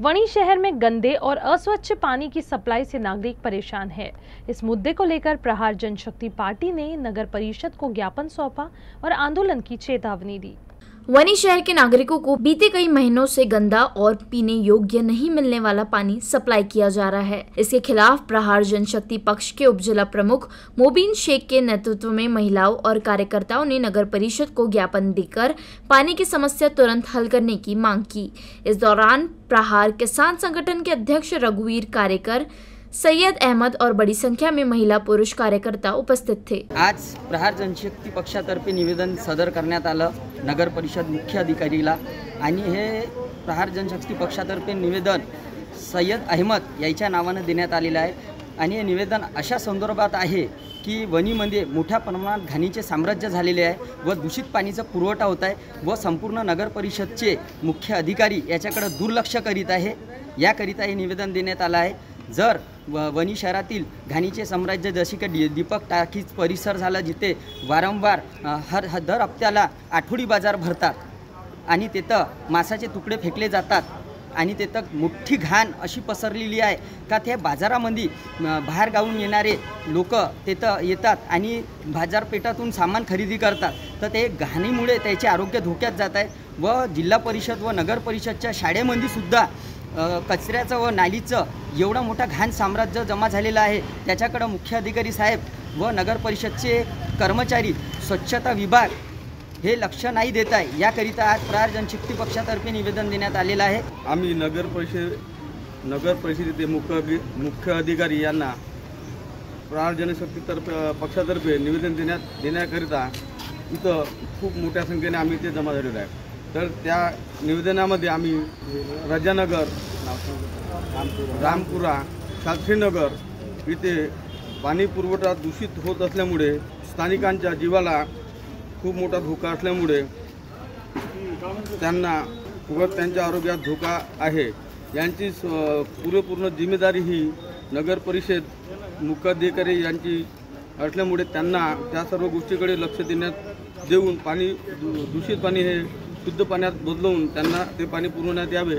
वणी शहर में गंदे और अस्वच्छ पानी की सप्लाई से नागरिक परेशान है। इस मुद्दे को लेकर प्रहार जनशक्ति पार्टी ने नगर परिषद को ज्ञापन सौंपा और आंदोलन की चेतावनी दी। वनी शहर के नागरिकों को बीते कई महीनों से गंदा और पीने योग्य नहीं मिलने वाला पानी सप्लाई किया जा रहा है। इसके खिलाफ प्रहार जनशक्ति पक्ष के उपजिला प्रमुख मोबिन शेख के नेतृत्व में महिलाओं और कार्यकर्ताओं ने नगर परिषद को ज्ञापन देकर पानी की समस्या तुरंत हल करने की मांग की। इस दौरान प्रहार किसान संगठन के अध्यक्ष रघुवीर कारेकर, सैयद अहमद और बड़ी संख्या में महिला पुरुष कार्यकर्ता उपस्थित थे। आज प्रहार जनशक्ती पक्षातर्फे निवेदन सदर करण्यात आलं नगर परिषद मुख्य अधिकारीला आणि हे प्रहार जनशक्ती पक्षातर्फे निवेदन सैयद अहमद यांच्या नावाने देण्यात आलेलं आहे आणि हे निवेदन अशा संदर्भात आहे की वणीमध्ये मोठ्या प्रमाणात घाणीचे साम्राज्य झालेले आहे व दूषित पाणीचा पुरवठा होत आहे व संपूर्ण नगर परिषदचे मुख्य अधिकारी याच्याकडे दुर्लक्ष करीत आहे। याकरिता हे निवेदन देण्यात आलं आहे। जर वणी शहरातील घाणीचे साम्राज्य जसे की दीपक टाकीज परिसर झाला जिथे वारंवार दर हप्त्याला आठवडी बाजार भरतात आणि तिथं मांसाचे तुकडे फेकले जातात आणि तिथं मोठी घाण अशी पसरलेली आहे का त्या बाजारामध्ये बाहेर गावून येणारे लोक तिथं येतात आणि बाजारपेठातून सामान खरेदी करतात तर ते घाणीमुळे त्याचे आरोग्य धोक्यात जात आहे व जिल्हा परिषद व नगर परिषदच्या शाळेमध्ये सुद्धा कचऱ्याचं व नालीचं एवढा मोठा घाण साम्राज्य जमा झालेलं आहे। त्याच्याकडे मुख्य अधिकारी साहेब व नगर परिषदचे कर्मचारी स्वच्छता विभाग हे लक्ष नाही देत आहे। याकरिता आज प्रहार जनशक्ती पक्षातर्फे निवेदन देण्यात आलेलं आहे। आम्ही नगर परिषदेचे मुख्य अधिकारी यांना प्रहार जनशक्ती पक्षातर्फे निवेदन देण्याकरिता इथं खूप मोठ्या संख्येने आम्ही इथे जमा झालेलो आहे। तर त्या निवेदनामध्ये आम्ही राजानगर, रामपुरा, शास्त्रीनगर इथे पाणी पुरवठा दूषित होत असल्यामुळे स्थानिकांच्या जीवाला खूप मोठा धोका असल्यामुळे त्यांना व त्यांच्या आरोग्यात धोका आहे। यांची पूर्ण जिम्मेदारी ही नगर परिषद मुख्याधिकारी यांची असल्यामुळे त्यांना त्या सर्व गोष्टीकडे लक्ष देऊन पाणी दूषित पाणी हे शुद्ध पाण्यात बदलवून त्यांना ते पाणी पुरवण्यात यावे